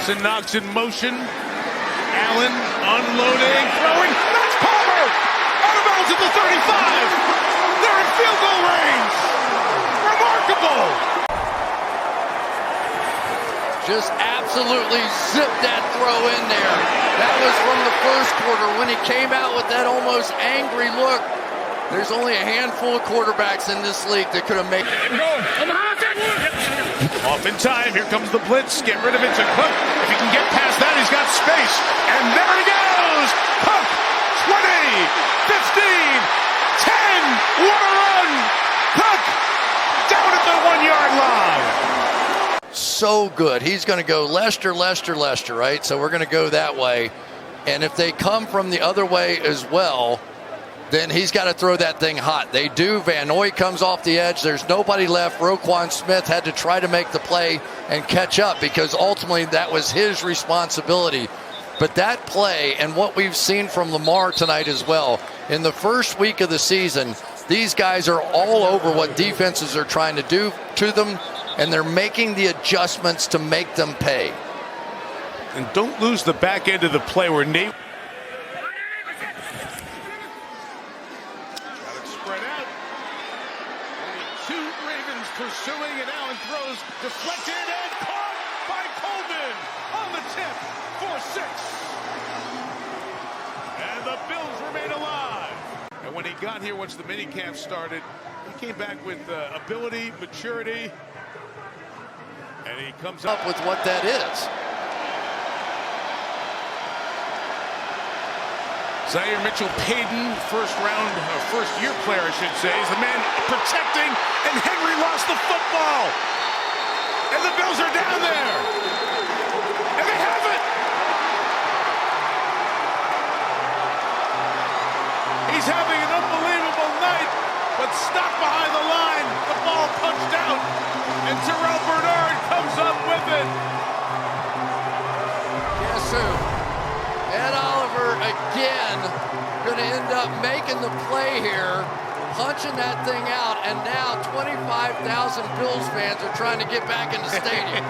Jackson knocks in motion. Allen unloading, throwing. That's Palmer! Out of bounds at the 35! They're in field goal range! Remarkable! Just absolutely zipped that throw in there. That was from the first quarter when he came out with that almost angry look. There's only a handful of quarterbacks in this league that could have made it. Off in time, here comes the blitz. Get rid of it to Cook. If he can get past that, he's got space. And there he goes! Cook, 20, 15, 10, what a run! Cook, down at the 1 yard line. So good. He's going to go Lester, right? So we're going to go that way. And if they come from the other way as well, then he's got to throw that thing hot. They do. Van Noy comes off the edge. There's nobody left. Roquan Smith had to try to make the play and catch up because ultimately that was his responsibility. But that play and what we've seen from Lamar tonight as well, in the first week of the season, these guys are all over what defenses are trying to do to them, and they're making the adjustments to make them pay. And don't lose the back end of the play where Nate spread out. Only two Ravens pursuing, and Allen throws deflected and caught by Coleman on the tip for 6. And the Bills remain alive. And when he got here, once the minicamp started, he came back with ability, maturity, and he comes up with what that is. Zaire Mitchell-Payton, first year player, I should say, is the man protecting, and Henry lost the football. And the Bills are down there. And they have it. He's having an unbelievable night, but stopped behind the line. The ball punched out, and Terrell Bernard comes up with it. Guess who? Ed Oliver again going to end up making the play here, punching that thing out, and now 25,000 Bills fans are trying to get back in the stadium.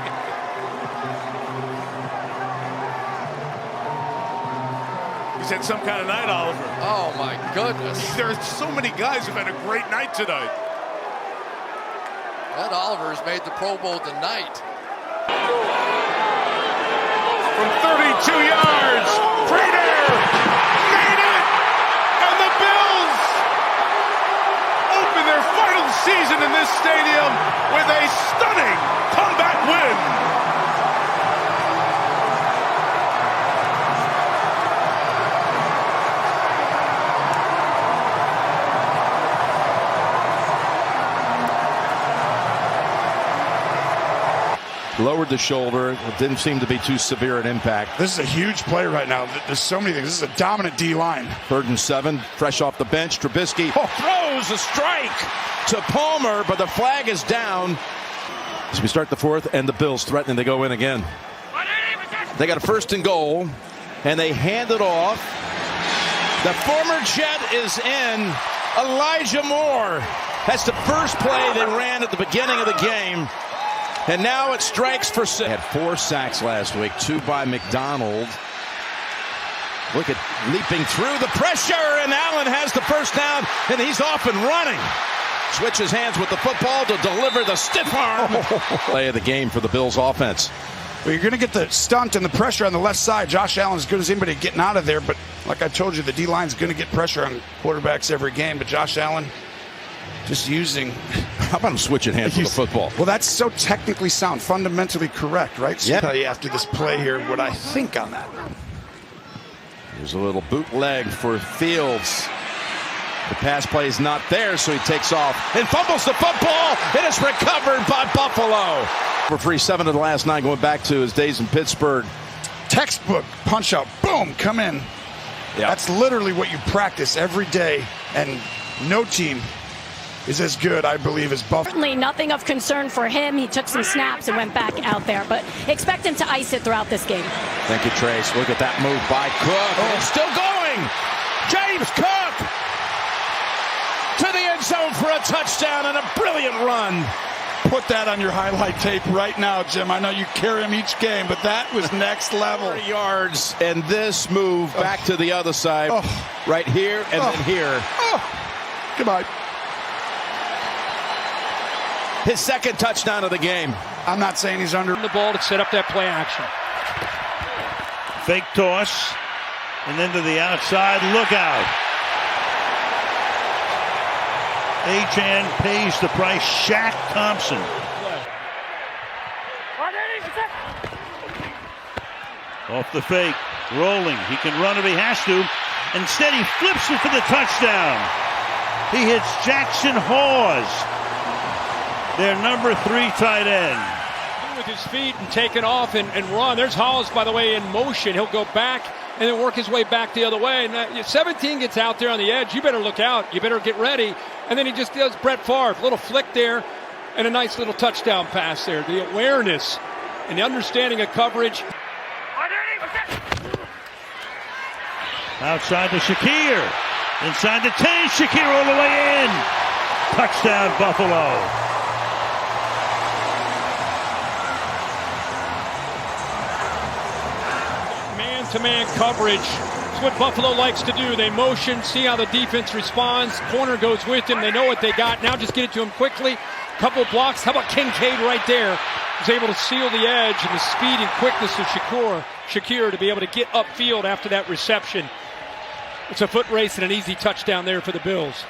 He's had some kind of night, Oliver. Oh my goodness. There are so many guys who've had a great night tonight. Ed Oliver has made the Pro Bowl tonight. From 32 yards, Prater made it, and the Bills open their final season in this stadium with a stunning comeback win. Lowered the shoulder. It didn't seem to be too severe an impact. This is a huge play right now. There's so many things. This is a dominant D-line. 3rd and 7, fresh off the bench. Trubisky throws a strike to Palmer, but the flag is down. As we start the 4th, and the Bills threatening to go in again. They got a 1st and goal, and they hand it off. The former Jet is in. Elijah Moore. That's the first play they ran at the beginning of the game. And now it strikes for 6. Had 4 sacks last week, 2 by McDonald. Look at leaping through the pressure, and Allen has the first down, and he's off and running. Switches hands with the football to deliver the stiff arm. Play of the game for the Bills offense. Well, you're going to get the stunt and the pressure on the left side. Josh Allen's as good as anybody getting out of there, but like I told you, the D-line's going to get pressure on quarterbacks every game, but Josh Allen just using... How about him switching hands with the football? Well, that's so technically sound, fundamentally correct, right? So I'll tell you after this play here what I think on that. There's a little bootleg for Fields. The pass play is not there, so he takes off and fumbles the football. It is recovered by Buffalo. For 3-7 of the last 9, going back to his days in Pittsburgh. Textbook punch out, boom, come in. Yeah. That's literally what you practice every day, and no team is as good, I believe, as Buffalo. Certainly nothing of concern for him. He took some snaps and went back out there, but expect him to ice it throughout this game. Thank you, Trace. Look at that move by Cook. Oh. It's still going. James Cook to the end zone for a touchdown and a brilliant run Put that on your highlight tape right now, Jim. I know you carry him each game, but that was next level. 40 yards, and this move back to the other side, right here and then here. Goodbye. His second touchdown of the game. I'm not saying he's under the ball to set up that play action. Fake toss, and then to the outside. Look out. Achane pays the price. Shaq Thompson. Off the fake, rolling. He can run if he has to. Instead, he flips it for the touchdown. He hits Jackson Hawes, their number 3 tight end. With his feet and take it off and run. There's Hawes, by the way, in motion. He'll go back and then work his way back the other way. And 17 gets out there on the edge. You better look out. You better get ready. And then he just does Brett Favre. Little flick there and a nice little touchdown pass there. The awareness and the understanding of coverage. Outside to Shakir. Inside the 10. Shakir all the way in. Touchdown, Buffalo. Man-to-man coverage. It's what Buffalo likes to do. They motion, see how the defense responds. Corner goes with him. They know what they got. Now just get it to him quickly. Couple blocks. How about Kincaid right there? He's able to seal the edge and the speed and quickness of Shakir to be able to get upfield after that reception. It's a foot race and an easy touchdown there for the Bills.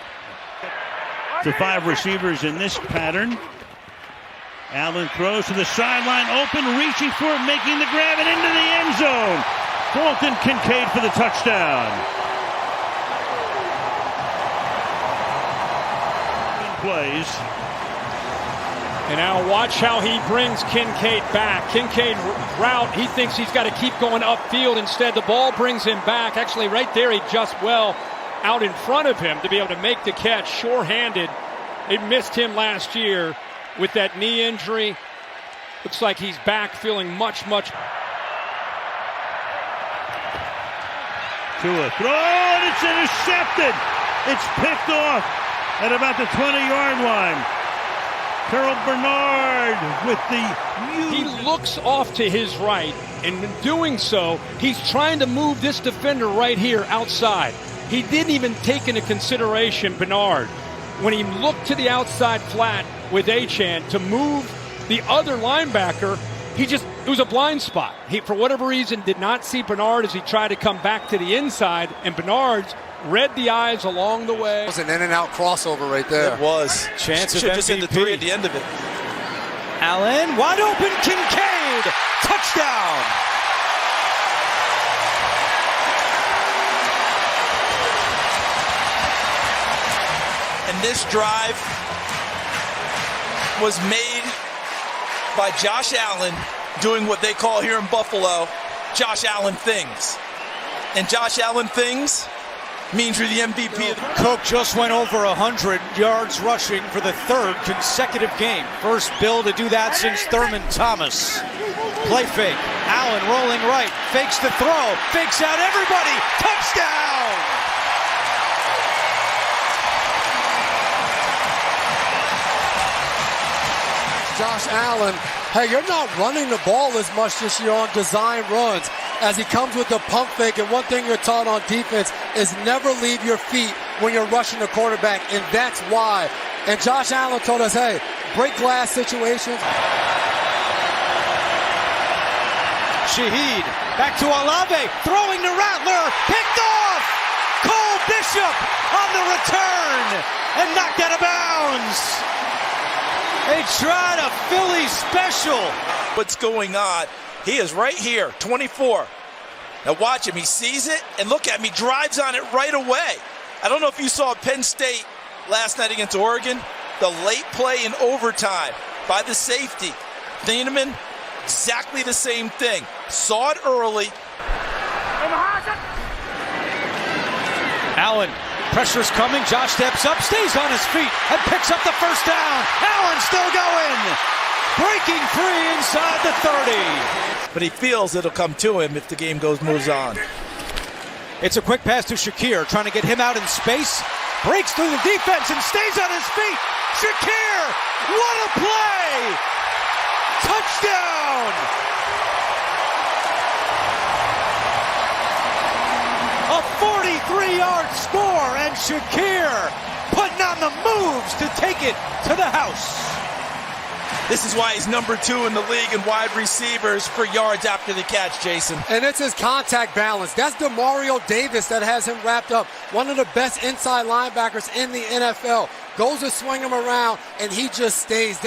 To 5 receivers in this pattern. Allen throws to the sideline, open, reaching for it, making the grab, and into the end zone. Dalton Kincaid for the touchdown. Plays. And now watch how he brings Kincaid back. Kincaid route, he thinks he's got to keep going upfield. Instead, the ball brings him back. Actually, right there, he just well out in front of him to be able to make the catch, sure-handed. They missed him last year with that knee injury. Looks like he's back feeling much. To a throw, and it's intercepted. It's picked off at about the 20-yard line. Terrell Bernard with the... He looks off to his right, and in doing so, he's trying to move this defender right here outside. He didn't even take into consideration Bernard. When he looked to the outside flat with Achane to move the other linebacker, it was a blind spot. He, for whatever reason, did not see Bernard as he tried to come back to the inside, and Bernard's read the eyes along the way. It was an in-and-out crossover right there. It was. Chance of MVP. Just in the 3 at the end of it. Allen, wide open, Kincaid, touchdown. And this drive was made by Josh Allen doing what they call here in Buffalo, Josh Allen things. And Josh Allen things means you're the MVP. Cook just went over 100 yards rushing for the 3rd consecutive game. First Bill to do that since Thurman Thomas. Play fake. Allen rolling right. Fakes the throw. Fakes out everybody. Touchdown! Josh Allen, hey, you're not running the ball as much this year on design runs as he comes with the pump fake. And one thing you're taught on defense is never leave your feet when you're rushing the quarterback, and that's why. And Josh Allen told us, hey, break glass situations. Shaheed back to Olave, throwing to Rattler, picked off! Cole Bishop on the return and knocked out of bounds. They tried a Philly special. What's going on? He is right here, 24. Now watch him. He sees it, and look at him. He drives on it right away. I don't know if you saw Penn State last night against Oregon. The late play in overtime by the safety. Thieneman, exactly the same thing. Saw it early. Allen, pressure's coming. Josh steps up, stays on his feet, and picks up the first down. Allen still going. Breaking free inside the 30. But he feels it'll come to him if the game moves on. It's a quick pass to Shakir, trying to get him out in space. breaks through the defense and stays on his feet. Shakir, what a play! Touchdown! A 43-yard score, and Shakir putting on the moves to take it to the house. This is why he's number 2 in the league in wide receivers for yards after the catch, Jason. And it's his contact balance. That's Demario Davis that has him wrapped up. One of the best inside linebackers in the NFL. Goes to swing him around, and he just stays.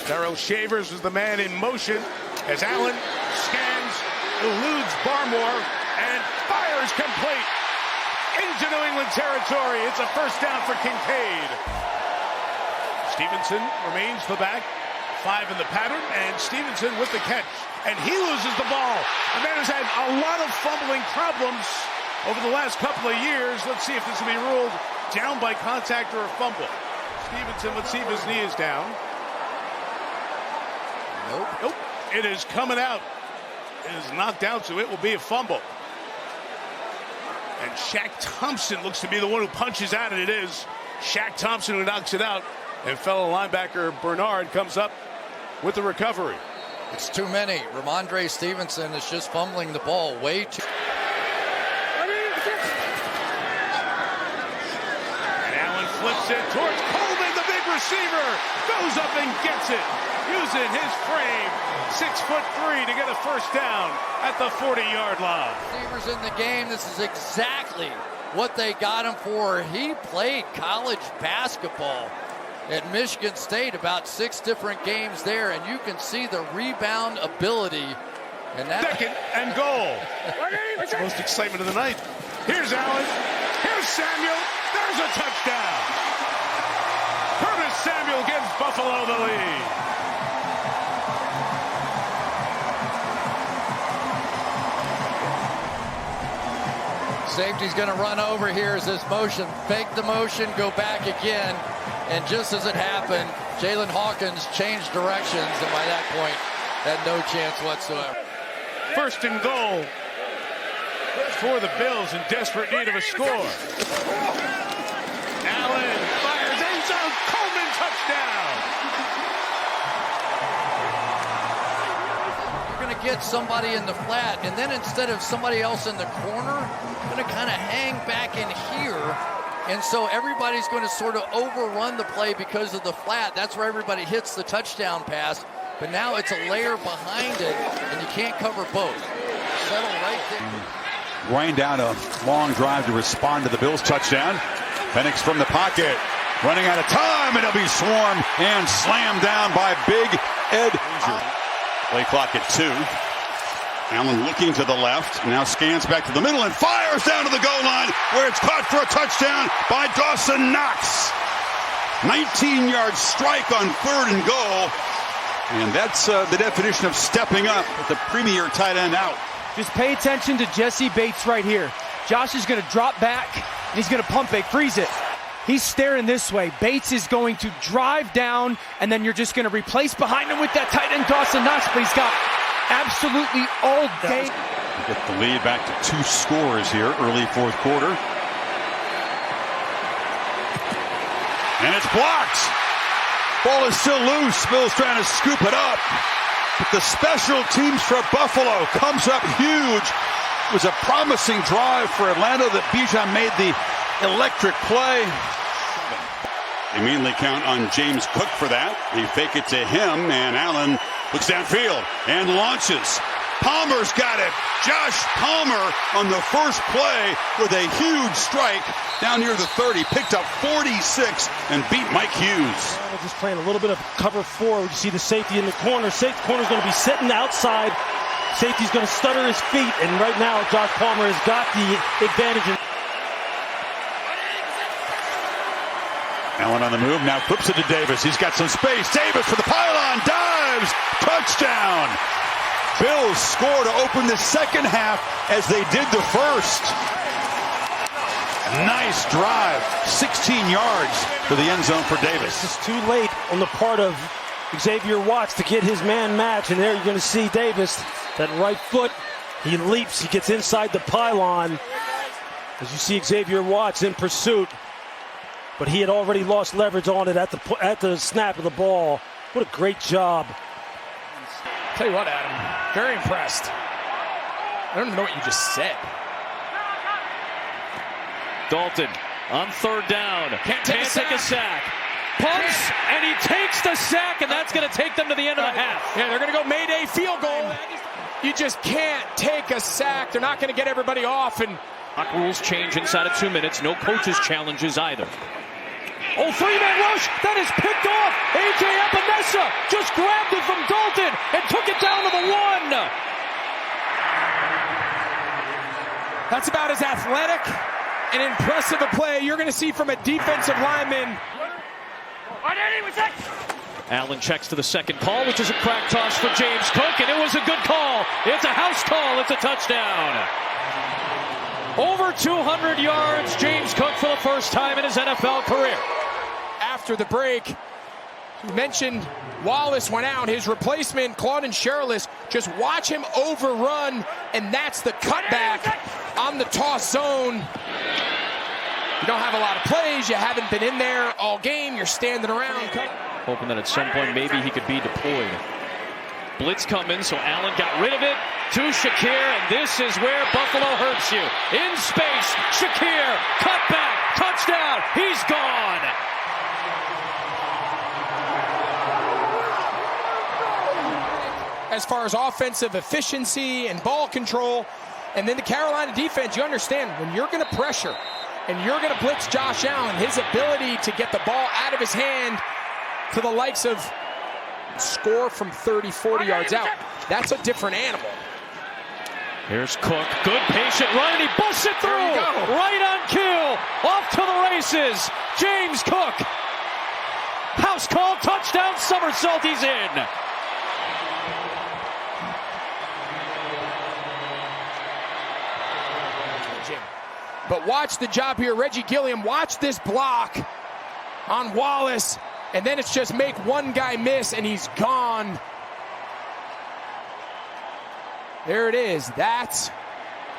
Darrell Shavers is the man in motion as Allen scans, eludes Barmore, and fires complete into New England territory. It's a first down for Kincaid. Stevenson remains the back, 5 in the pattern, and Stevenson with the catch. And he loses the ball. The man has had a lot of fumbling problems over the last couple of years. Let's see if this will be ruled down by contact or a fumble. Stevenson, let's see if his knee is down. Nope. It is coming out. It is knocked out, so it will be a fumble. And Shaq Thompson looks to be the one who punches out, and it is Shaq Thompson who knocks it out. And fellow linebacker Bernard comes up with the recovery. It's too many. Ramondre Stevenson is just fumbling the ball way too. And Allen flips it towards Coleman, the big receiver. Goes up and gets it. Using his frame, 6'3" to get a first down at the 40-yard line. Receivers in the game. This is exactly what they got him for. He played college basketball at Michigan State, about 6 different games there, and you can see the rebound ability. And that second and goal. That's the most excitement of the night. Here's Allen. Here's Samuel. There's a touchdown. Curtis Samuel gives Buffalo the lead. Safety's going to run over here as this motion. Fake the motion, go back again. And just as it happened, Jalen Hawkins changed directions, and by that point, had no chance whatsoever. First and goal for the Bills in desperate need of a score. Allen fires end zone. Coleman touchdown. You're going to get somebody in the flat, and then instead of somebody else in the corner, you're going to kind of hang back in here. And so everybody's going to sort of overrun the play because of the flat. That's where everybody hits the touchdown pass. But now it's a layer behind it, and you can't cover both. Settle right there. Grind out a long drive to respond to the Bills' touchdown. Penix from the pocket. Running out of time, and it'll be swarmed and slammed down by Big Ed. Play clock at 2. Allen looking to the left, now scans back to the middle and fires down to the goal line where it's caught for a touchdown by Dawson Knox. 19-yard strike on 3rd and goal. And that's the definition of stepping up with the premier tight end out. Just pay attention to Jesse Bates right here. Josh is going to drop back, and he's going to pump fake, freeze it. He's staring this way. Bates is going to drive down, and then you're just going to replace behind him with that tight end Dawson Knox, but he's got absolutely all day. Get the lead back to 2 scores here, early 4th quarter. And it's blocked. Ball is still loose. Bill's trying to scoop it up. But the special teams for Buffalo comes up huge. It was a promising drive for Atlanta that Bijan made the electric play. They mainly count on James Cook for that. They fake it to him, and Allen looks downfield and launches. Palmer's got it. Josh Palmer on the first play with a huge strike down near the 30. Picked up 46 and beat Mike Hughes. We're just playing a little bit of cover 4. You see the safety in the corner. Corner's going to be sitting outside. Safety's going to stutter his feet, and right now Josh Palmer has got the advantage. Allen on the move, now flips it to Davis. He's got some space. Davis for the pylon, dives, touchdown. Bills score to open the second half as they did the first. Nice drive, 16 yards to the end zone for Davis. It's too late on the part of Xavier Watts to get his man match, and there you're going to see Davis, that right foot, he leaps, he gets inside the pylon, As you see Xavier Watts in pursuit, but he had already lost leverage on it at the snap of the ball. What a great job. Tell you what, Adam, very impressed. I don't even know what you just said. Dalton on third down. Can't take a sack. Punts, and he takes the sack, and that's going to take them to the end of the half. Yeah, they're going to go Mayday field goal. You just can't take a sack. They're not going to get everybody off. And Clock rules change inside of 2 minutes. No coaches challenges either. Oh, three-man rush. That is picked off. A.J. Epinesa just grabbed it from Dalton and took it down to the 1. That's about as athletic and impressive a play you're going to see from a defensive lineman. Allen checks to the second call, which is a crack toss for James Cook, and it was a good call. It's a house call. It's a touchdown. Over 200 yards, James Cook for the first time in his NFL career. After the break, you mentioned Wallace went out. His replacement, Claudin Sherrillis, just watch him overrun, and that's the cutback on the toss zone. You don't have a lot of plays. You haven't been in there all game. You're standing around. Hoping that at some point maybe he could be deployed. Blitz coming, so Allen got rid of it to Shakir, and this is where Buffalo hurts you. In space, Shakir, cut back, touchdown, he's gone. As far as offensive efficiency and ball control, and then the Carolina defense, you understand when you're going to pressure and you're going to blitz Josh Allen, his ability to get the ball out of his hand to the likes of score from 30, 40 yards out, that's a different animal. Here's Cook, good patient run, and he busts it through. Right on cue, off to the races. James Cook, house call, touchdown, somersault, he's in. But watch the job here, Reggie Gilliam. Watch this block on Wallace, and then it's just make one guy miss, and he's gone. There it is. That's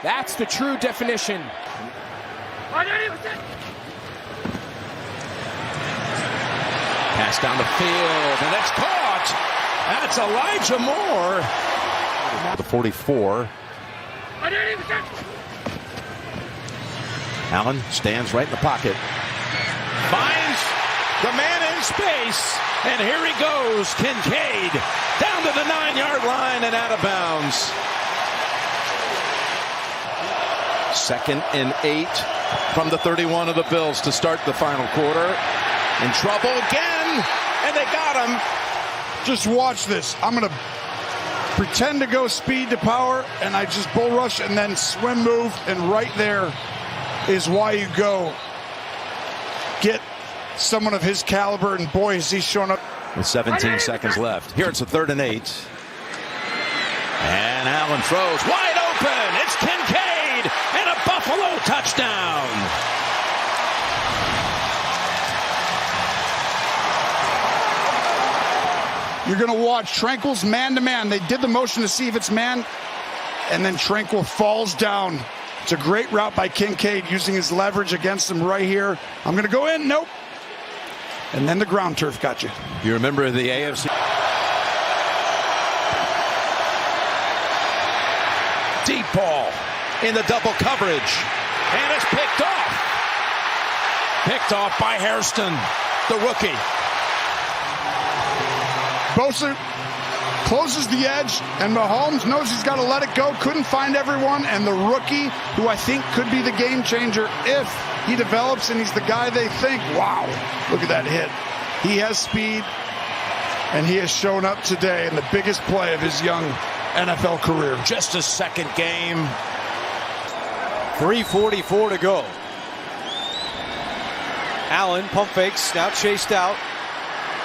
the true definition. Pass down the field, and it's caught. That's Elijah Moore. The 44. Allen stands right in the pocket. Finds the man in space. And here he goes. Kincaid down to the 9-yard line and out of bounds. 2nd and 8 from the 31 of the Bills to start the final quarter. In trouble again. And they got him. Just watch this. I'm going to pretend to go speed to power, and I just bull rush and then swim move, and right there is why you go get someone of his caliber, and boy, has he shown up. With 17 seconds left. Here it's a 3rd and 8. And Allen throws wide open. It's Kincaid and a Buffalo touchdown. You're going to watch Tranquil's man-to-man. They did the motion to see if it's man, and then Tranquil falls down. It's a great route by Kincaid, using his leverage against him right here. I'm going to go in. Nope. And then the ground turf got you. You remember the AFC. Deep ball in the double coverage. And it's picked off. Picked off by Hairston, the rookie. Bosa closes the edge, and Mahomes knows he's got to let it go. Couldn't find everyone, and the rookie, who I think could be the game changer if he develops and he's the guy they think. Wow, look at that hit. He has speed, and he has shown up today in the biggest play of his young NFL career. Just a second game. 3:44 to go. Allen pump fakes, now chased out.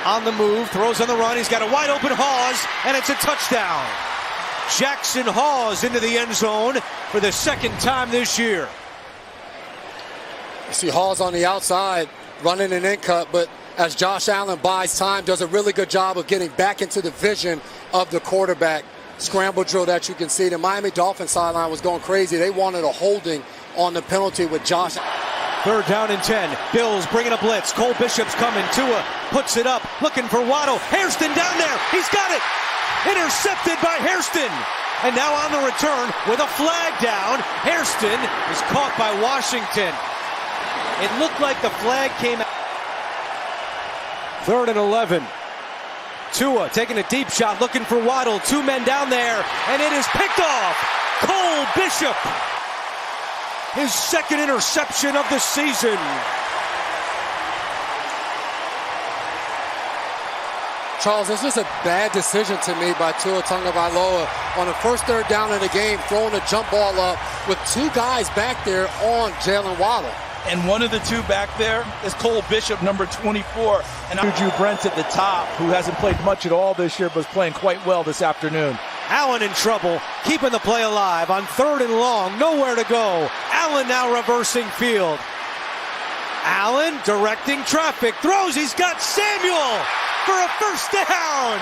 On the move, throws on the run. He's got a wide open Hawes, and it's a touchdown. Jackson Hawes into the end zone for the 2nd time this year. You see Hawes on the outside running an in cut, but as Josh Allen buys time, does a really good job of getting back into the vision of the quarterback. scramble drill that you can see. The Miami Dolphins sideline was going crazy. They wanted a holding on the penalty with Josh. 3rd down and 10. Bills bringing a blitz. Cole Bishop's coming. Tua puts it up, looking for Waddle. Hairston down there. He's got it. Intercepted by Hairston. And now on the return with a flag down. Hairston is caught by Washington. It looked like the flag came out. 3rd and 11. Tua taking a deep shot, looking for Waddle. 2 men down there, and it is picked off. Cole Bishop. His 2nd interception of the season. Charles, this was a bad decision to me by Tua Tagovailoa on the first 3rd down of the game, throwing a jump ball up with 2 guys back there on Jalen Waddle. And one of the 2 back there is Cole Bishop, number 24. And Juju Brent at the top, who hasn't played much at all this year, but is playing quite well this afternoon. Allen in trouble, keeping the play alive on 3rd and long, nowhere to go. Allen now reversing field. Allen directing traffic, throws, he's got Samuel for a 1st down.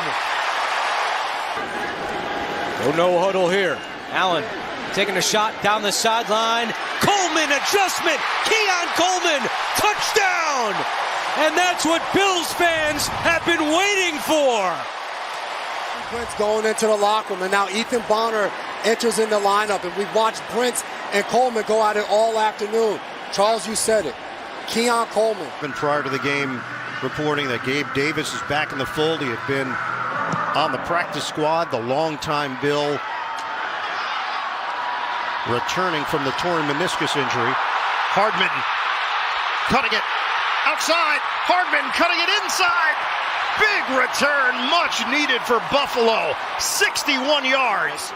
No huddle here. Allen taking a shot down the sideline. Coleman adjustment, Keon Coleman, touchdown! And that's what Bills fans have been waiting for. Brent's going into the locker room, and now Ethan Bonner enters in the lineup, and we've watched Brent and Coleman go at it all afternoon. Charles, you said it. Keon Coleman. Prior to the game, reporting that Gabe Davis is back in the fold. He had been on the practice squad, the longtime Bill, returning from the torn meniscus injury. Hardman cutting it outside. Hardman cutting it inside. Big return, much needed for Buffalo. 61 yards.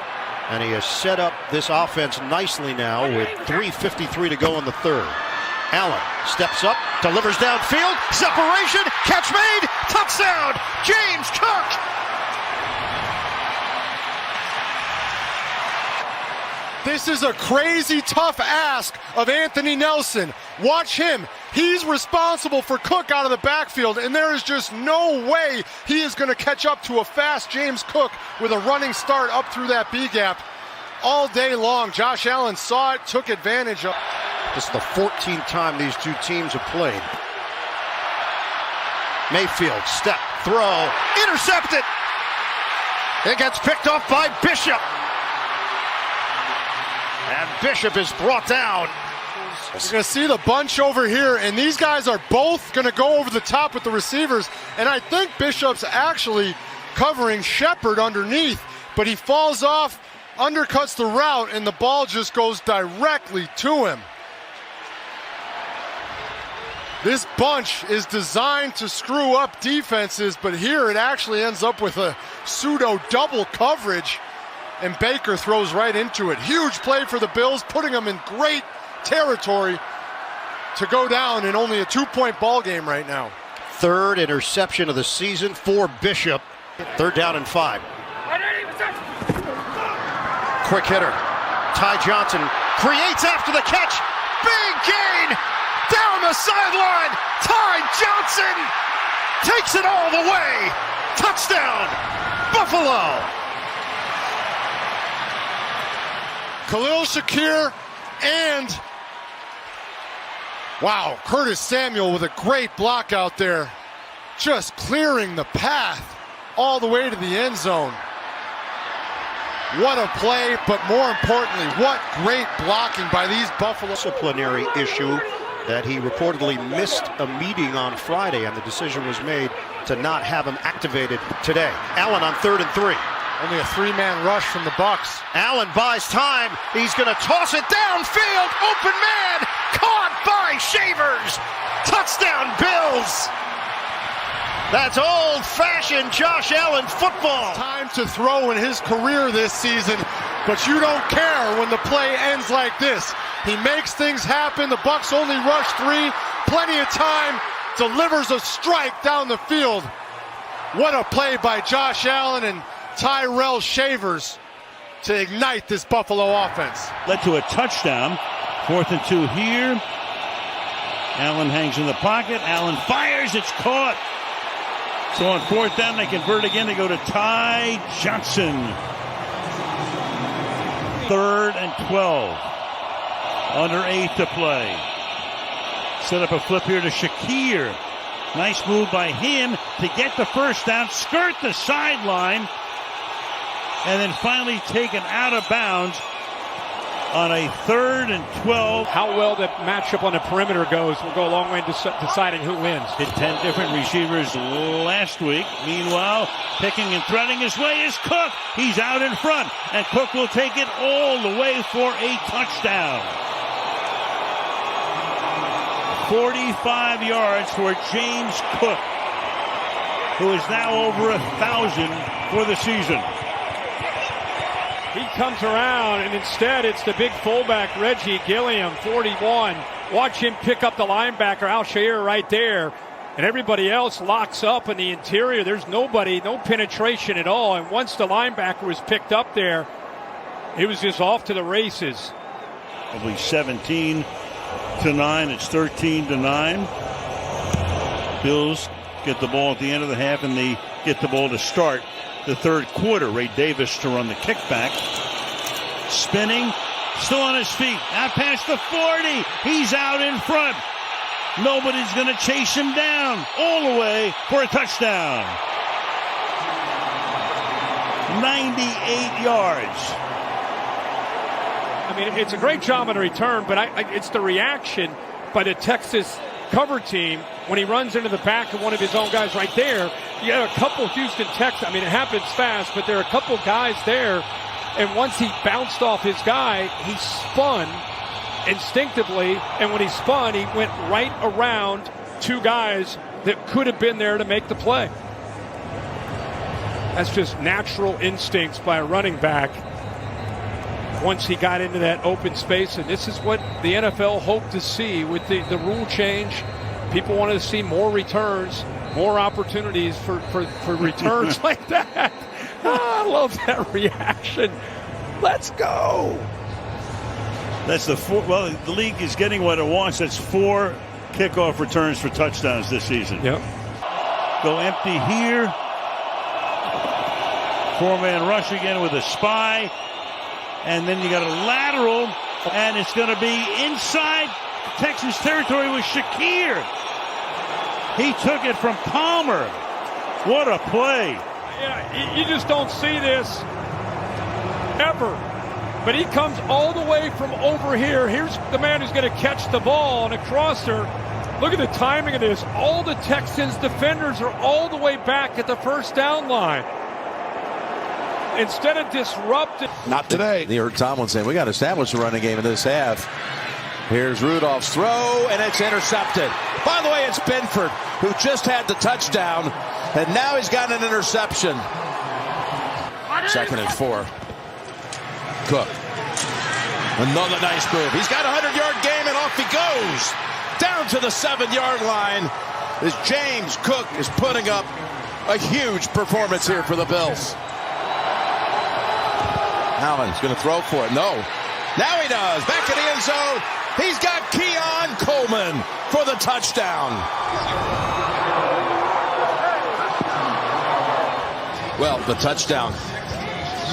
And he has set up this offense nicely now with 3:53 to go in the 3rd. Allen steps up, delivers downfield, separation, catch made, touchdown, James Cook. This is a crazy tough ask of Anthony Nelson. Watch him. He's responsible for Cook out of the backfield, and there is just no way he is going to catch up to a fast James Cook with a running start up through that B-gap all day long. Josh Allen saw it, took advantage of. This is the 14th time these 2 teams have played. Mayfield, step, throw, intercepted. It gets picked off by Bishop. And Bishop is brought down. You're going to see the bunch over here, and these guys are both going to go over the top with the receivers. And I think Bishop's actually covering Shepard underneath, but he falls off, undercuts the route, and the ball just goes directly to him. This bunch is designed to screw up defenses, but here it actually ends up with a pseudo double coverage, and Baker throws right into it. Huge play for the Bills, putting them in great territory to go down in only a 2-point ball game right now. 3rd interception of the season for Bishop. 3rd down and 5. Quick hitter. Ty Johnson creates after the catch. Big gain down the sideline. Ty Johnson takes it all the way. Touchdown, Buffalo. Khalil Shakir and wow, Curtis Samuel with a great block out there, just clearing the path all the way to the end zone. What a play, but more importantly, what great blocking by these Buffalo. Disciplinary issue that he reportedly missed a meeting on Friday, and the decision was made to not have him activated today. Allen on 3rd and 3. Only a 3-man rush from the Bucs. Allen buys time. He's going to toss it downfield. Open man. Caught by Shavers. Touchdown, Bills. That's old-fashioned Josh Allen football. Time to throw in his career this season, but you don't care when the play ends like this. He makes things happen. The Bucs only rush 3. Plenty of time. Delivers a strike down the field. What a play by Josh Allen and Tyrell Shavers to ignite this Buffalo offense. Led to a touchdown. 4th and 2 here. Allen hangs in the pocket. Allen fires. It's caught. So on 4th down, they convert again. They go to Ty Johnson. 3rd and 12. Under 8 to play. Set up a flip here to Shakir. Nice move by him to get the first down, skirt the sideline, and then finally taken out of bounds on a 3rd and 12. How well that matchup on the perimeter goes will go a long way in deciding who wins. Hit 10 different receivers last week. Meanwhile, picking and threading his way is Cook. He's out in front, and Cook will take it all the way for a touchdown. 45 yards for James Cook, who is now over 1,000 for the season. He comes around, and instead it's the big fullback, Reggie Gilliam, 41. Watch him pick up the linebacker, Al-Shair, right there. And everybody else locks up in the interior. There's nobody, no penetration at all. And once the linebacker was picked up there, he was just off to the races. Probably 17-9. It's 13-9. Bills get the ball at the end of the half, and they get the ball to start the third quarter. Ray Davis to run the kickback. Spinning, still on his feet. Out past the 40. He's out in front. Nobody's going to chase him down. All the way for a touchdown. 98 yards. I mean, it's a great job on the return, but it's the reaction by the Texas cover team when he runs into the back of one of his own guys right there. You got a couple Houston Texans. I mean, it happens fast, but there are a couple guys there. And once he bounced off his guy, he spun instinctively. And when he spun, he went right around two guys that could have been there to make the play. That's just natural instincts by a running back. Once he got into that open space, and this is what the NFL hoped to see with the rule change. People wanted to see more returns, more opportunities for returns like that. I love that reaction. Let's go. That's the league is getting what it wants. That's 4 kickoff returns for touchdowns this season. Yep. Go empty here. 4-man rush again with a spy. And then you got a lateral, and it's going to be inside Texas territory with Shakir. He took it from Palmer. What a play. Yeah, you just don't see this ever. But he comes all the way from over here. Here's the man who's going to catch the ball on a crosser. Look at the timing of this. All the Texans defenders are all the way back at the first down line. Instead of disrupting. Not today. You heard Tomlin saying, we got to establish a running game in this half. Here's Rudolph's throw, and it's intercepted. By the way, it's Benford, who just had the touchdown, and now he's got an interception. 2nd and 4. Cook. Another nice move. He's got a 100-yard game, and off he goes. Down to the 7-yard line as James Cook is putting up a huge performance here for the Bills. Allen's going to throw for it. No. Now he does. Back in the end zone. He's got Keon Coleman for the touchdown. Well, the touchdown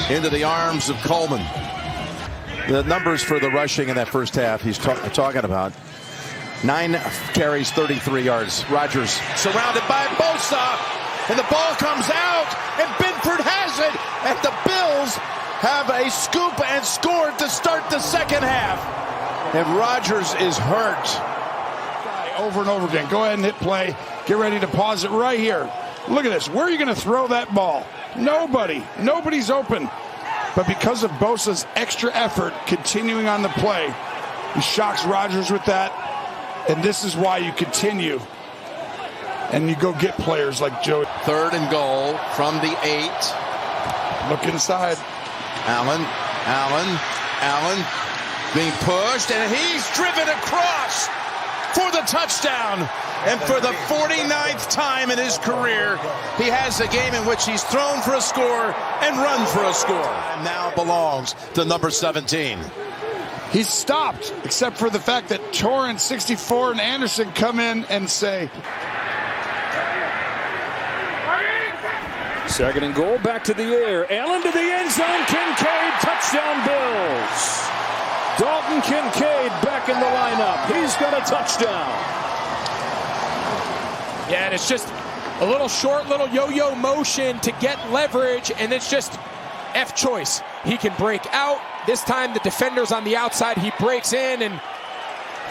into the arms of Coleman. The numbers for the rushing in that first half he's talking about. 9 carries, 33 yards. Rodgers surrounded by Bosa, and the ball comes out, and Benford has it, and the Bills have a scoop and scored to start the second half. And Rodgers is hurt. Over and over again. Go ahead and hit play. Get ready to pause it right here. Look at this. Where are you going to throw that ball? Nobody. Nobody's open. But because of Bosa's extra effort continuing on the play, he shocks Rodgers with that. And this is why you continue. And you go get players like Joe. 3rd and goal from the 8. Look inside. Allen being pushed, and he's driven across for the touchdown. And for the 49th time in his career, he has a game in which he's thrown for a score and run for a score. And now belongs to number 17. He's stopped, except for the fact that Torrance, 64, and Anderson come in and say, Second and goal, back to the air. Allen to the end zone. Kincaid, touchdown Bills. Dalton Kincaid back in the lineup. He's got a touchdown. Yeah, and it's just a little short, little yo-yo motion to get leverage, and it's just F choice. He can break out. This time the defender's on the outside. He breaks in, and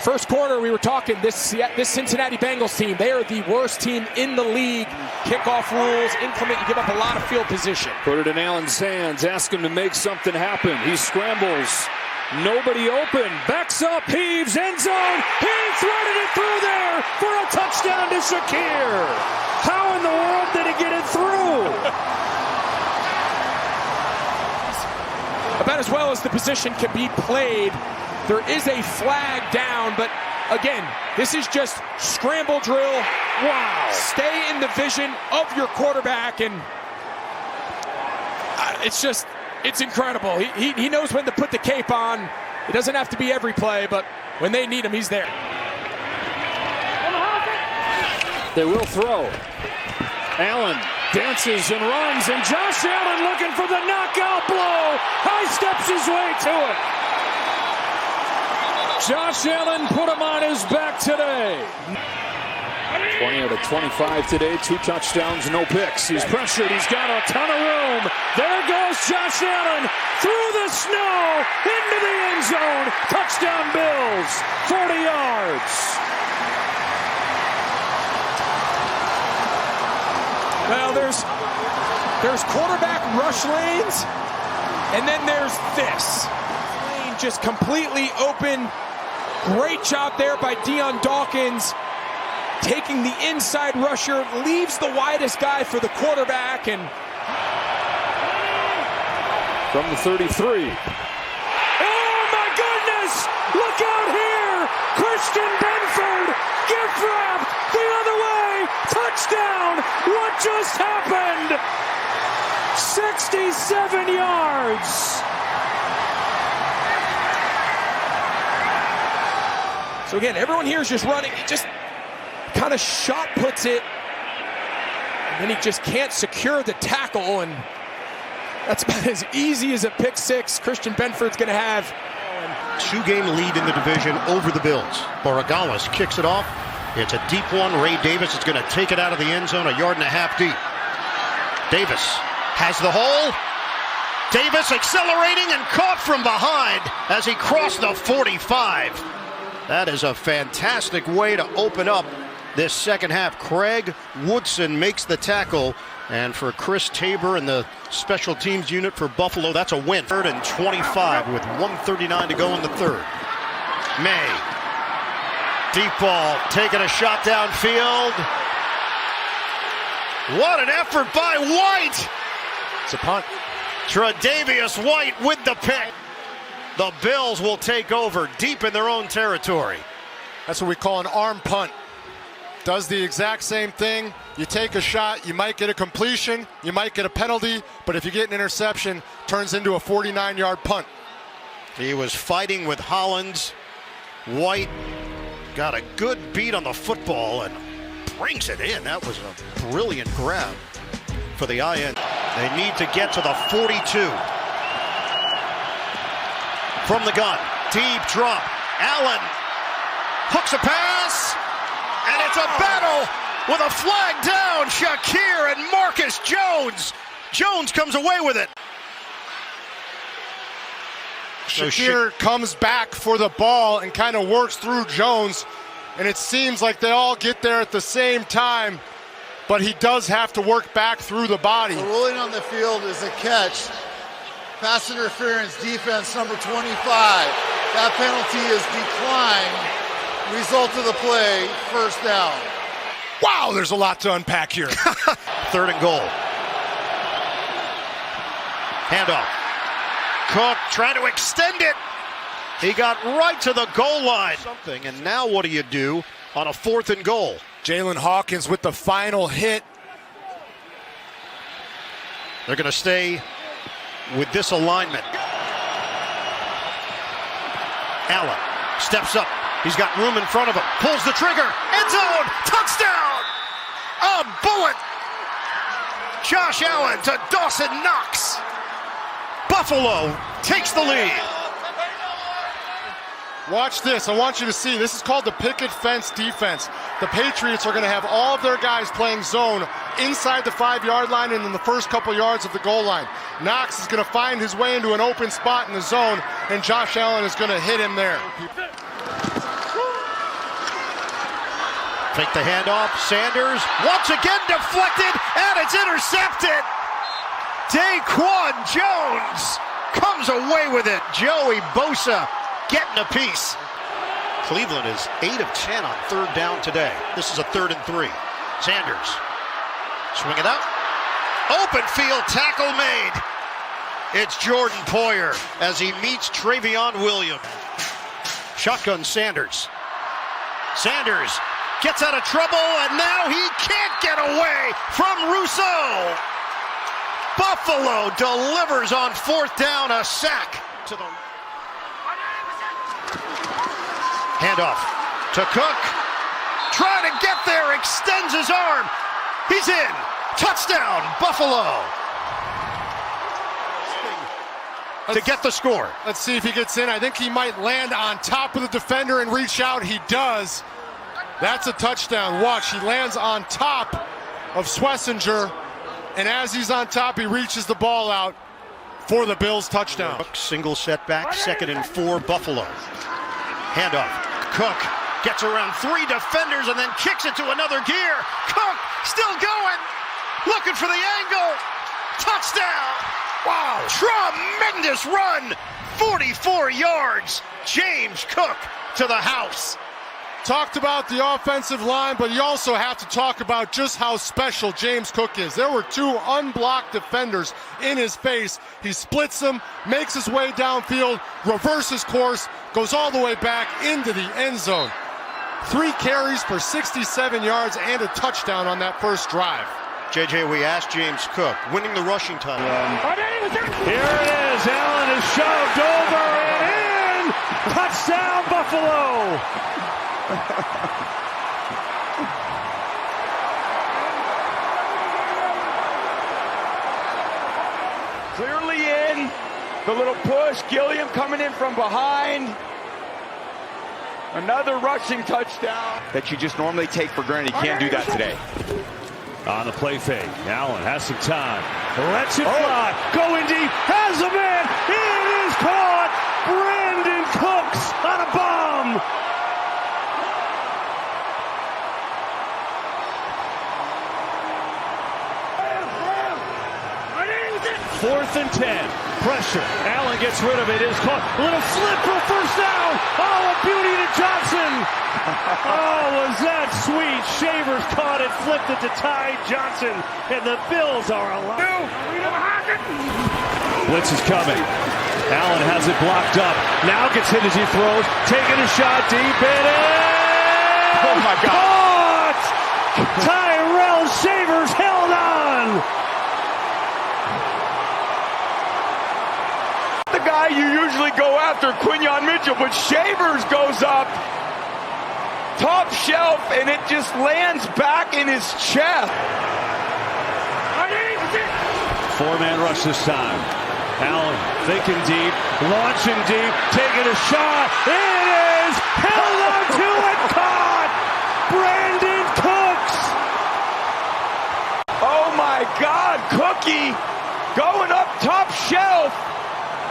first quarter we were talking, this Cincinnati Bengals team, they are the worst team in the league. Kickoff rules, inclement, you give up a lot of field position. Put it in Allen's hands, ask him to make something happen. He scrambles. Nobody open. Backs up, heaves, end zone. He threaded it through there for a touchdown to Shakir. How in the world did he get it through? About as well as the position can be played. There is a flag down, but again, this is just scramble drill. Wow. Stay in the vision of your quarterback, and it's incredible. He knows when to put the cape on. It doesn't have to be every play, but when they need him, he's there. They will throw. Allen dances and runs, and Josh Allen looking for the knockout blow. High steps his way to it. Josh Allen put him on his back today. 20 out of 25 today, 2 touchdowns, no picks. He's pressured, he's got a ton of room. There goes Josh Allen through the snow, into the end zone. Touchdown Bills, 40 yards. Well, there's quarterback rush lanes, and then there's this. Lane just completely open. Great job there by Dion Dawkins. Taking the inside rusher, leaves the widest guy for the quarterback, and from the 33. Oh my goodness! Look out here! Christian Benford gift wrapped the other way! Touchdown! What just happened? 67 yards! So again, everyone here is just running. It just kind of shot puts it, and then he just can't secure the tackle, and that's about as easy as a pick six Christian Benford's going to have. 2-game lead in the division over the Bills. Borregales kicks it off. It's a deep one. Ray Davis is going to take it out of the end zone, 1.5 yards deep. Davis has the hole. Davis accelerating and caught from behind as he crossed the 45. That is a fantastic way to open up this second half. Craig Woodson makes the tackle, and for Chris Tabor and the special teams unit for Buffalo, that's a win. 3rd and 25 with 1:39 to go in the third. May, deep ball, taking a shot downfield. What an effort by White! It's a punt. Tre'Davious White with the pick. The Bills will take over deep in their own territory. That's what we call an arm punt. Does the exact same thing. You take a shot, you might get a completion, you might get a penalty, but if you get an interception, turns into a 49-yard punt. He was fighting with Hollins. White got a good beat on the football and brings it in. That was a brilliant grab for the IN. They need to get to the 42. From the gun, deep drop. Allen hooks a pass, and it's a battle with a flag down. Shakir and Marcus Jones. Jones comes away with it. Shakir comes back for the ball and kind of works through Jones, and it seems like they all get there at the same time, but he does have to work back through the body. The ruling on the field is a catch. Pass interference, defense number 25. That penalty is declined. Result of the play, first down. Wow, there's a lot to unpack here. 3rd and goal. Handoff. Cook trying to extend it. He got right to the goal line. And now what do you do on a 4th and goal? Jalen Hawkins with the final hit. They're going to stay with this alignment. Allen steps up. He's got room in front of him. Pulls the trigger. End zone. Touchdown. A bullet. Josh Allen to Dawson Knox. Buffalo takes the lead. Watch this. I want you to see. This is called the picket fence defense. The Patriots are going to have all of their guys playing zone inside the 5-yard line and in the first couple yards of the goal line. Knox is going to find his way into an open spot in the zone, and Josh Allen is going to hit him there. Take the handoff. Sanders once again deflected, and it's intercepted. Daquan Jones comes away with it. Joey Bosa getting a piece. Cleveland is 8 of 10 on third down today. This is a 3rd and 3. Sanders swing it up. Open field tackle made. It's Jordan Poyer as he meets Travion Williams. Shotgun Sanders. Sanders gets out of trouble, and now he can't get away from Rousseau. Buffalo delivers on 4th down, a sack to the handoff to Cook. Trying to get there, extends his arm. He's in. Touchdown, Buffalo. To get the score. Let's see if he gets in. I think he might land on top of the defender and reach out. He does. That's a touchdown. Watch, he lands on top of Schlesinger, and as he's on top, he reaches the ball out for the Bills' touchdown. Single setback, 2nd and 4, Buffalo. Handoff. Cook gets around 3 defenders and then kicks it to another gear. Cook still going, looking for the angle. Touchdown. Wow. Tremendous run. 44 yards. James Cook to the house. Talked about the offensive line, but you also have to talk about just how special James Cook is. There were 2 unblocked defenders in his face. He splits them, makes his way downfield, reverses course, goes all the way back into the end zone. 3 carries for 67 yards and a touchdown on that first drive. JJ, we asked James Cook, winning the rushing title. Here it is. Allen is shoved over and in. Touchdown, Buffalo. Clearly in. The little push. Gilliam coming in from behind. Another rushing touchdown that you just normally take for granted. You can't do that today. On the play fake, Allen has some time. Lets it fly. Going deep. Has a man. It is caught. Brandon Cooks on a bomb. 4th and 10. Pressure. Allen gets rid of it. Is caught. A little slip for first down. Oh, a beauty to Johnson. Oh, was that sweet. Shavers caught it, flipped it to Ty Johnson, and the Bills are alive. Blitz is coming. Allen has it blocked up. Now gets hit as he throws. Taking a shot deep. It is. Oh, my God. Caught! Tyrell Shavers held on. The guy you usually go after, Quinyon Mitchell, but Shavers goes up top shelf and it just lands back in his chest. 4-man rush this time. Allen thinking deep, launching deep, taking a shot. It is held on to it, caught. Brandon Cooks. Oh my God, Cookie going up top shelf.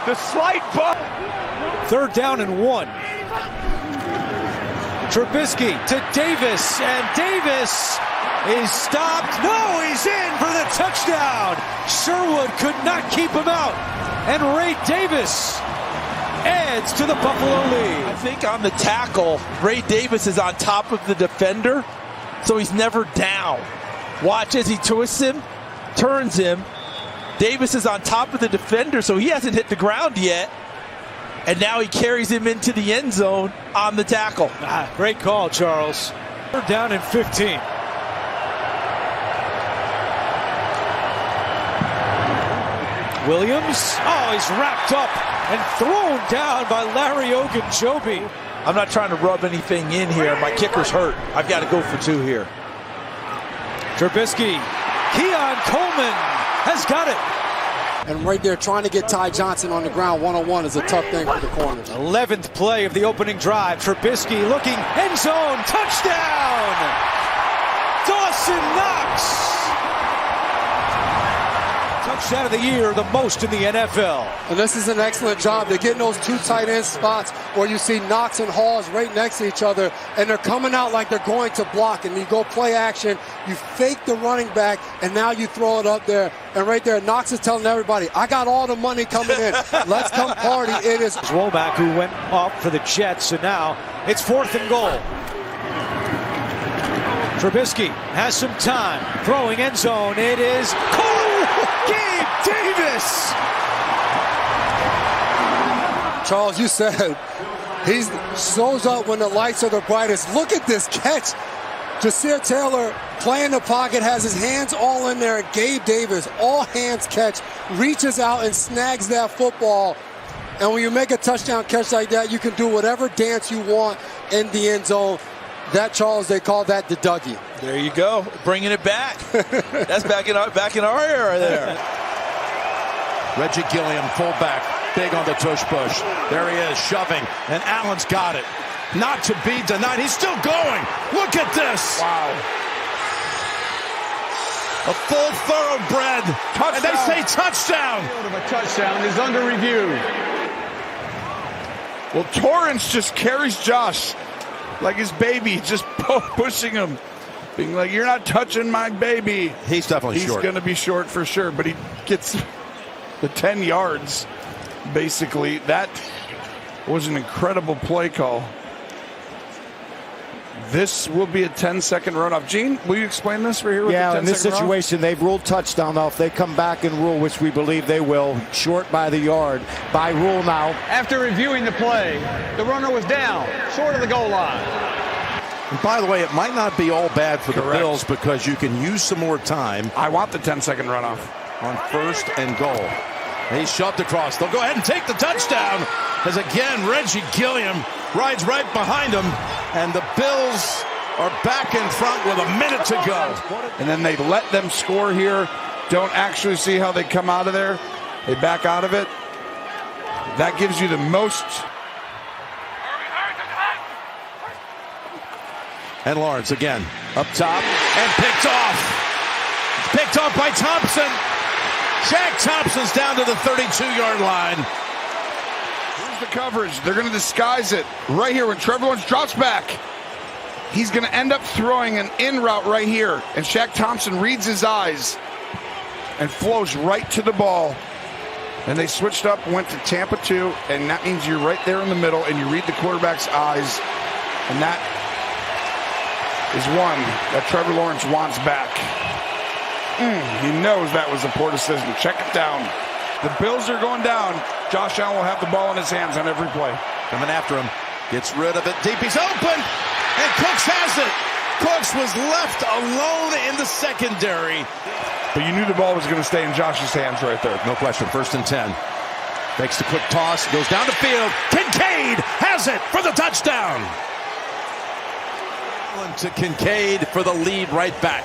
The slight bump. 3rd down and 1. Trubisky to Davis, and Davis is stopped. No, he's in for the touchdown. Sherwood could not keep him out. And Ray Davis adds to the Buffalo lead. I think on the tackle, Ray Davis is on top of the defender, so he's never down. Watch as he twists him, turns him. Davis is on top of the defender, so he hasn't hit the ground yet. And now he carries him into the end zone on the tackle. Great call, Charles. 3rd down and 15. Williams, he's wrapped up and thrown down by Larry Ogunjobi. I'm not trying to rub anything in here. My kicker's hurt. I've got to go for 2 here. Trubisky Keon Coleman has got it. And right there, trying to get Ty Johnson on the ground one-on-one is a tough thing for the corners. 11th play of the opening drive. Trubisky looking, end zone, touchdown! Dawson Knox! Touchdown of the year, the most in the NFL. And this is an excellent job. They're getting those two tight end spots where you see Knox and Hawes right next to each other, and they're coming out like they're going to block. And you go play action, you fake the running back, and now you throw it up there. And right there, Knox is telling everybody, I got all the money coming in. Let's come party. It is Womack, who went off for the Jets, and now it's 4th and goal. Trubisky has some time, throwing end zone. It is Gabe Davis. Charles, you said he shows up when the lights are the brightest. Look at this catch. Jasir Taylor playing the pocket, has his hands all in there, and Gabe Davis, all hands catch, reaches out and snags that football. And when you make a touchdown catch like that, you can do whatever dance you want in the end zone. That, Charles, they call that the Dougie. There you go, bringing it back. That's back in our era there. Reggie Gilliam, fullback, big on the tush push. There he is, shoving, and Allen's got it. Not to be denied. He's still going. Look at this. Wow. A full thoroughbred. Touchdown. And they say touchdown. The field of a touchdown is under review. Well, Torrance just carries Josh like his baby, just pushing him, being like, you're not touching my baby. He's definitely short. He's going to be short for sure, but he gets the 10 yards, basically. That was an incredible play call. This will be a 10-second runoff. Gene, will you explain this right here? With yeah, the in this situation, they've ruled touchdown. Now, if they come back and rule, which we believe they will, short by the yard, by rule now. After reviewing the play, the runner was down, short of the goal line. And by the way, it might not be all bad for the Bills because you can use some more time. I want the 10-second runoff. On 1st and goal. He's shoved across. They'll go ahead and take the touchdown as again Reggie Gilliam rides right behind him, and the Bills are back in front with a minute to go. And then they let them score here. Don't actually see how they come out of there. They back out of it. That gives you the most. And Lawrence again up top and picked off. Picked off by Thompson. Shaq Thompson's down to the 32-yard line. Here's the coverage. They're going to disguise it right here when Trevor Lawrence drops back. He's going to end up throwing an in route right here. And Shaq Thompson reads his eyes and flows right to the ball. And they switched up, went to Tampa 2, and that means you're right there in the middle and you read the quarterback's eyes. And that is one that Trevor Lawrence wants back. He knows that was a poor decision. Check it down. The Bills are going down. Josh Allen will have the ball in his hands on every play. Coming after him. Gets rid of it deep. He's open. And Cooks has it. Cooks was left alone in the secondary. But you knew the ball was going to stay in Josh's hands right there. No question. 1st and 10. Makes the quick toss. Goes down the field. Kincaid has it for the touchdown. To Kincaid for the lead right back.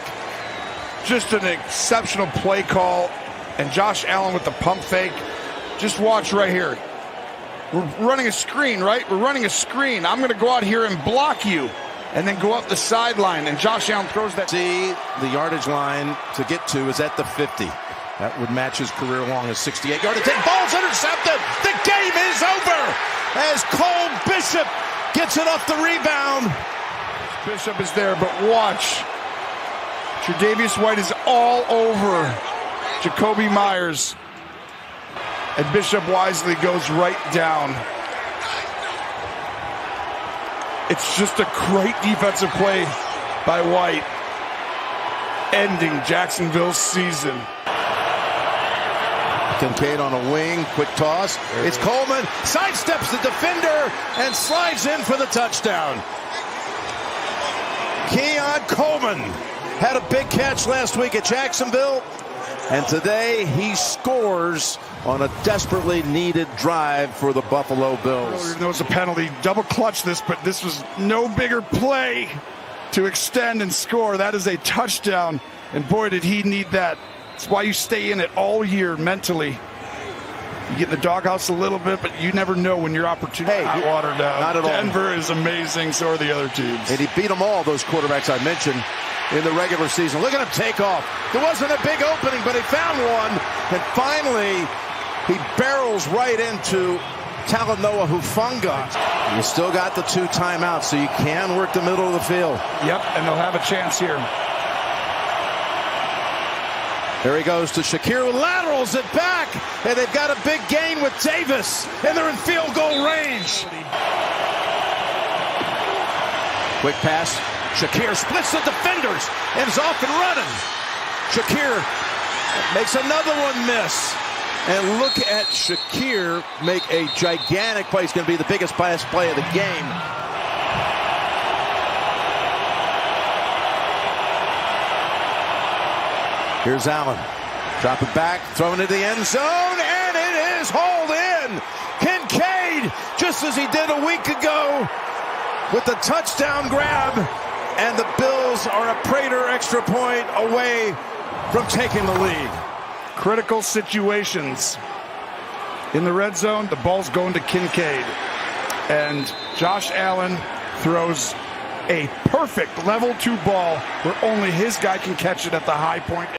Just an exceptional play call. And Josh Allen with the pump fake. Just watch right here. We're running a screen, right? We're running a screen. I'm going to go out here and block you. And then go up the sideline. And Josh Allen throws that. See, the yardage line to get to is at the 50. That would match his career long as 68-yard attempt. Ball's intercepted. The game is over as Cole Bishop gets it off the rebound. Bishop is there, but watch. Tre'Davious White is all over Jacoby Myers. And Bishop wisely goes right down. It's just a great defensive play by White, ending Jacksonville's season. Kincaid on a wing, quick toss. It's Coleman, sidesteps the defender, and slides in for the touchdown. Keon Coleman had a big catch last week at Jacksonville, and today he scores on a desperately needed drive for the Buffalo Bills. There was a penalty, double clutch this, but this was no bigger play to extend and score. That is a touchdown And boy, did he need that. That's why you stay in it all year mentally. You get in the doghouse a little bit, but you never know when your opportunity is watered down. Not at all. Denver is amazing, so are the other teams. And he beat them all, those quarterbacks I mentioned, in the regular season. Look at him take off. There wasn't a big opening, but he found one. And finally, he barrels right into Talanoa Hufanga. You still got the 2 timeouts, so you can work the middle of the field. Yep, and they'll have a chance here. There he goes to Shakir, who laterals it back, and they've got a big gain with Davis, and they're in field goal range. Quick pass. Shakir splits the defenders and is off and running. Shakir makes another one miss. And look at Shakir make a gigantic play. It's going to be the biggest pass play of the game. Here's Allen. Drop it back, throwing it to the end zone, and it is hauled in. Kincaid, just as he did a week ago, with the touchdown grab. And the Bills are a Prater extra point away from taking the lead. Critical situations. In the red zone, the ball's going to Kincaid. And Josh Allen throws a perfect level 2 ball where only his guy can catch it at the high point.